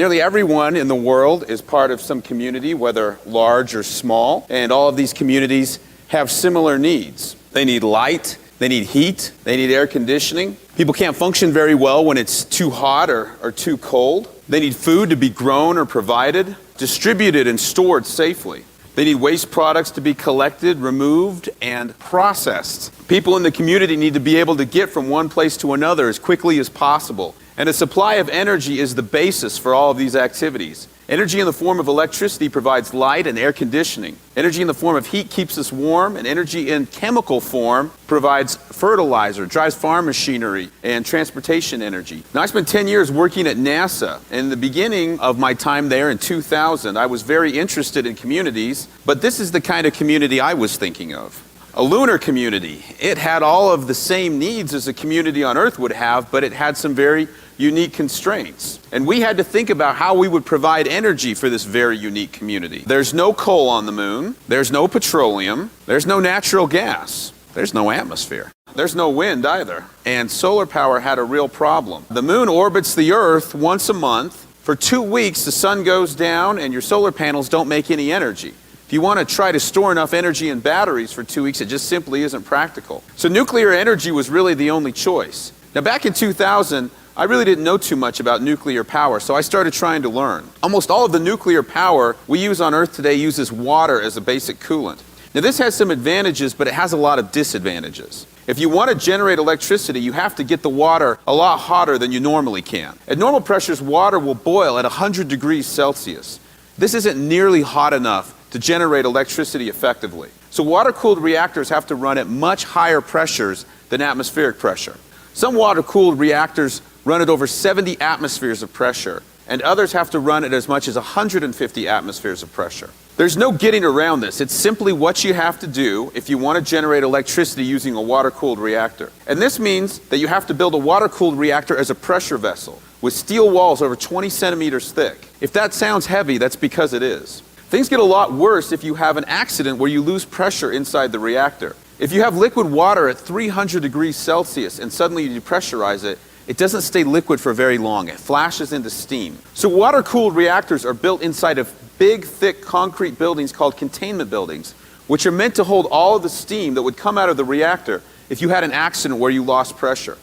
Nearly everyone in the world is part of some community, whether large or small, and all of these communities have similar needs. They need light, they need heat, they need air conditioning. People can't function very well when it's too hot or too cold. They need food to be grown or provided, distributed and stored safely. They need waste products to be collected, removed, and processed. People in the community need to be able to get from one place to another as quickly as possible. And a supply of energy is the basis for all of these activities. Energy in the form of electricity provides light and air conditioning. Energy in the form of heat keeps us warm, and energy in chemical form provides fertilizer, drives farm machinery, and transportation energy. Now, I spent 10 years working at NASA. In the beginning of my time there in 2000, I was very interested in communities, but this is the kind of community I was thinking of. A lunar community. It had all of the same needs as a community on Earth would have, but it had some very unique constraints. And we had to think about how we would provide energy for this very unique community. There's no coal on the moon. There's no petroleum. There's no natural gas. There's no atmosphere. There's no wind either. And solar power had a real problem. The moon orbits the Earth once a month. For 2 weeks, the sun goes down and your solar panels don't make any energy. If you want to try to store enough energy in batteries for 2 weeks, it just simply isn't practical. So nuclear energy was really the only choice. Now, back in 2000, I really didn't know too much about nuclear power, so I started trying to learn. Almost all of the nuclear power we use on Earth today uses water as a basic coolant. Now, this has some advantages, but it has a lot of disadvantages. If you want to generate electricity, you have to get the water a lot hotter than you normally can. At normal pressures, water will boil at 100 degrees Celsius. This isn't nearly hot enough to generate electricity effectively. So water-cooled reactors have to run at much higher pressures than atmospheric pressure. Some water-cooled reactors run at over 70 atmospheres of pressure, and others have to run at as much as 150 atmospheres of pressure. There's no getting around this. It's simply what you have to do if you want to generate electricity using a water-cooled reactor. And this means that you have to build a water-cooled reactor as a pressure vessel with steel walls over 20 centimeters thick. If that sounds heavy, that's because it is. Things get a lot worse if you have an accident where you lose pressure inside the reactor. If you have liquid water at 300 degrees Celsius and suddenly you depressurize it, it doesn't stay liquid for very long. It flashes into steam. So water-cooled reactors are built inside of big, thick concrete buildings called containment buildings, which are meant to hold all of the steam that would come out of the reactor if you had an accident where you lost pressure.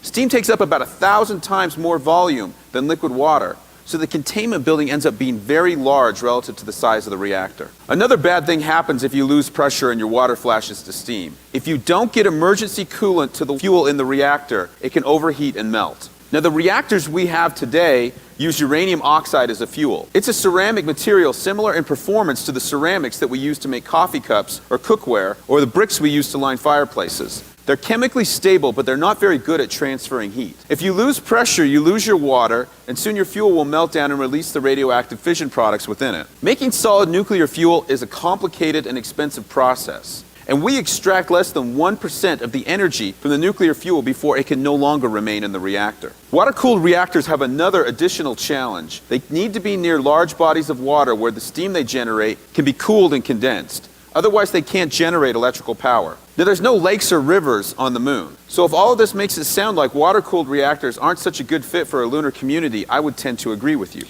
Steam takes up about 1,000 times more volume than liquid water, so the containment building ends up being very large relative to the size of the reactor. Another bad thing happens if you lose pressure and your water flashes to steam. If you don't get emergency coolant to the fuel in the reactor, it can overheat and melt. Now, the reactors we have today use uranium oxide as a fuel. It's a ceramic material similar in performance to the ceramics that we use to make coffee cups or cookware, or the bricks we use to line fireplaces. They're chemically stable, but they're not very good at transferring heat. If you lose pressure, you lose your water, and soon your fuel will melt down and release the radioactive fission products within it. Making solid nuclear fuel is a complicated and expensive process, and we extract less than 1% of the energy from the nuclear fuel before it can no longer remain in the reactor. Water-cooled reactors have another additional challenge. They need to be near large bodies of water where the steam they generate can be cooled and condensed. Otherwise, they can't generate electrical power. Now, there's no lakes or rivers on the moon. So if all of this makes it sound like water-cooled reactors aren't such a good fit for a lunar community, I would tend to agree with you.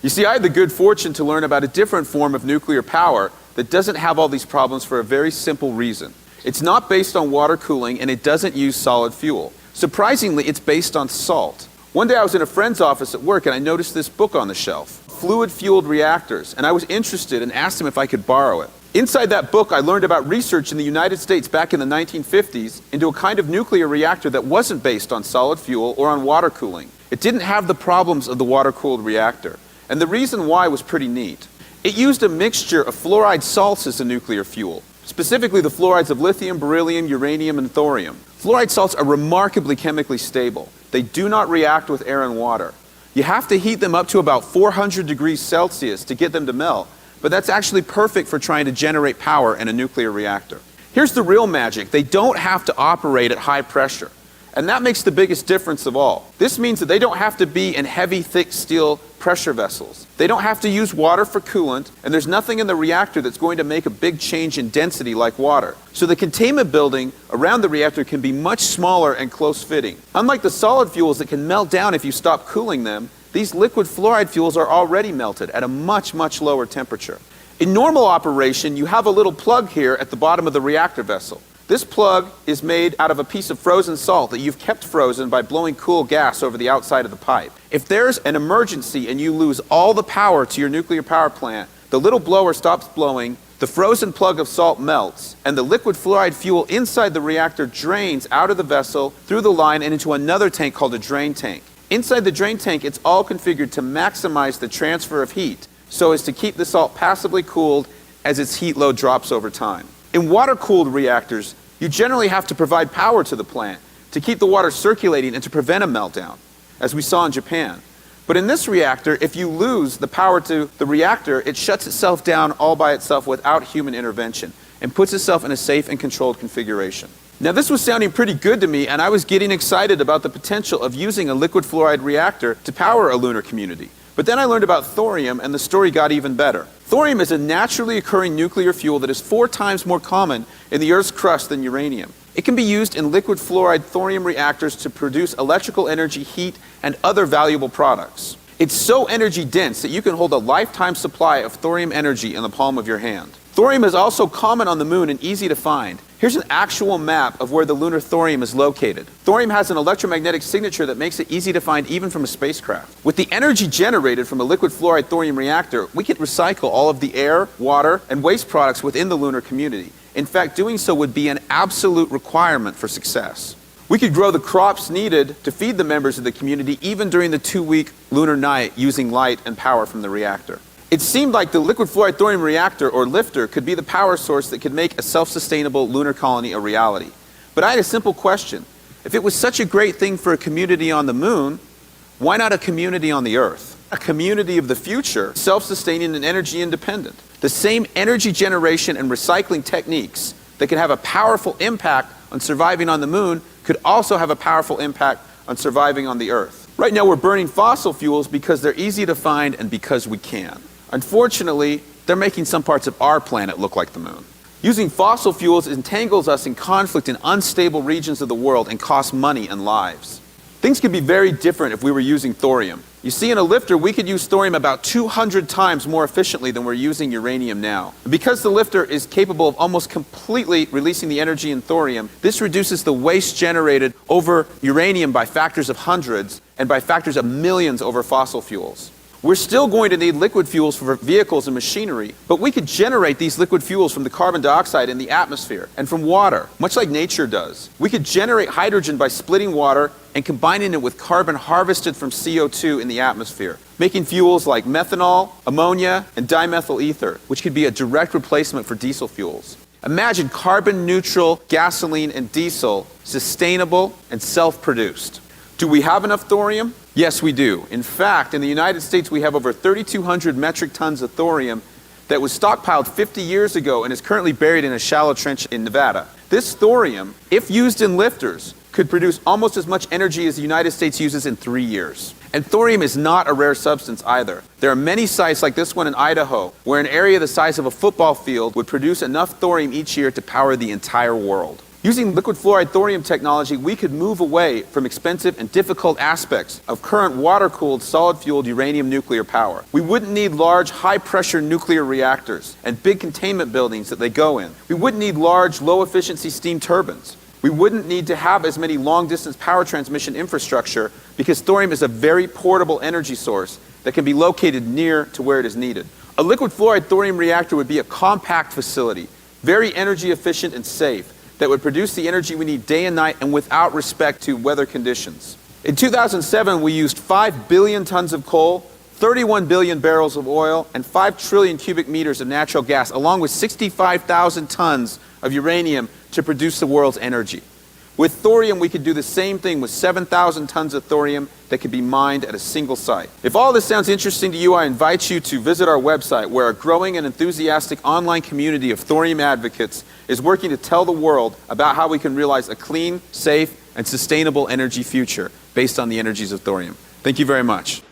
You see, I had the good fortune to learn about a different form of nuclear power that doesn't have all these problems for a very simple reason. It's not based on water cooling, and it doesn't use solid fuel. Surprisingly, it's based on salt. One day I was in a friend's office at work, and I noticed this book on the shelf, Fluid-Fueled Reactors, and I was interested and asked him if I could borrow it. Inside that book, I learned about research in the United States back in the 1950s into a kind of nuclear reactor that wasn't based on solid fuel or on water cooling. It didn't have the problems of the water-cooled reactor, and the reason why was pretty neat. It used a mixture of fluoride salts as a nuclear fuel, specifically the fluorides of lithium, beryllium, uranium, and thorium. Fluoride salts are remarkably chemically stable. They do not react with air and water. You have to heat them up to about 400 degrees Celsius to get them to melt, but that's actually perfect for trying to generate power in a nuclear reactor. Here's the real magic. They don't have to operate at high pressure. And that makes the biggest difference of all. This means that they don't have to be in heavy, thick steel pressure vessels. They don't have to use water for coolant, and there's nothing in the reactor that's going to make a big change in density like water. So the containment building around the reactor can be much smaller and close-fitting. Unlike the solid fuels that can melt down if you stop cooling them, these liquid fluoride fuels are already melted at a much, much lower temperature. In normal operation, you have a little plug here at the bottom of the reactor vessel. This plug is made out of a piece of frozen salt that you've kept frozen by blowing cool gas over the outside of the pipe. If there's an emergency and you lose all the power to your nuclear power plant, the little blower stops blowing, the frozen plug of salt melts, and the liquid fluoride fuel inside the reactor drains out of the vessel, through the line, and into another tank called a drain tank. Inside the drain tank, it's all configured to maximize the transfer of heat, so as to keep the salt passively cooled as its heat load drops over time. In water-cooled reactors, you generally have to provide power to the plant to keep the water circulating and to prevent a meltdown, as we saw in Japan. But in this reactor, if you lose the power to the reactor, it shuts itself down all by itself without human intervention and puts itself in a safe and controlled configuration. Now, this was sounding pretty good to me, and I was getting excited about the potential of using a liquid fluoride reactor to power a lunar community. But then I learned about thorium, and the story got even better. Thorium is a naturally occurring nuclear fuel that is 4 times more common in the Earth's crust than uranium. It can be used in liquid fluoride thorium reactors to produce electrical energy, heat, and other valuable products. It's so energy dense that you can hold a lifetime supply of thorium energy in the palm of your hand. Thorium is also common on the moon and easy to find. Here's an actual map of where the lunar thorium is located. Thorium has an electromagnetic signature that makes it easy to find even from a spacecraft. With the energy generated from a liquid fluoride thorium reactor, we can recycle all of the air, water, and waste products within the lunar community. In fact, doing so would be an absolute requirement for success. We could grow the crops needed to feed the members of the community even during the 2-week lunar night using light and power from the reactor. It seemed like the liquid fluoride thorium reactor, or LIFTR, could be the power source that could make a self-sustainable lunar colony a reality. But I had a simple question. If it was such a great thing for a community on the moon, why not a community on the Earth? A community of the future, self-sustaining and energy independent. The same energy generation and recycling techniques that can have a powerful impact on surviving on the moon could also have a powerful impact on surviving on the Earth. Right now we're burning fossil fuels because they're easy to find and because we can. Unfortunately, they're making some parts of our planet look like the moon. Using fossil fuels entangles us in conflict in unstable regions of the world and costs money and lives. Things could be very different if we were using thorium. You see, in a LIFTR, we could use thorium about 200 times more efficiently than we're using uranium now. And because the LIFTR is capable of almost completely releasing the energy in thorium, this reduces the waste generated over uranium by factors of hundreds and by factors of millions over fossil fuels. We're still going to need liquid fuels for vehicles and machinery, but we could generate these liquid fuels from the carbon dioxide in the atmosphere and from water, much like nature does. We could generate hydrogen by splitting water and combining it with carbon harvested from CO2 in the atmosphere, making fuels like methanol, ammonia, and dimethyl ether, which could be a direct replacement for diesel fuels. Imagine carbon-neutral gasoline and diesel, sustainable and self-produced. Do we have enough thorium? Yes, we do. In fact, in the United States, we have over 3,200 metric tons of thorium that was stockpiled 50 years ago and is currently buried in a shallow trench in Nevada. This thorium, if used in lifters, could produce almost as much energy as the United States uses in 3 years. And thorium is not a rare substance either. There are many sites like this one in Idaho, where an area the size of a football field would produce enough thorium each year to power the entire world. Using liquid fluoride thorium technology, we could move away from expensive and difficult aspects of current water-cooled, solid-fueled uranium nuclear power. We wouldn't need large, high-pressure nuclear reactors and big containment buildings that they go in. We wouldn't need large, low-efficiency steam turbines. We wouldn't need to have as many long-distance power transmission infrastructure because thorium is a very portable energy source that can be located near to where it is needed. A liquid fluoride thorium reactor would be a compact facility, very energy efficient and safe, that would produce the energy we need day and night and without respect to weather conditions. In 2007, we used 5 billion tons of coal, 31 billion barrels of oil, and 5 trillion cubic meters of natural gas, along with 65,000 tons of uranium to produce the world's energy. With thorium, we could do the same thing with 7,000 tons of thorium that could be mined at a single site. If all this sounds interesting to you, I invite you to visit our website, where a growing and enthusiastic online community of thorium advocates is working to tell the world about how we can realize a clean, safe, and sustainable energy future based on the energies of thorium. Thank you very much.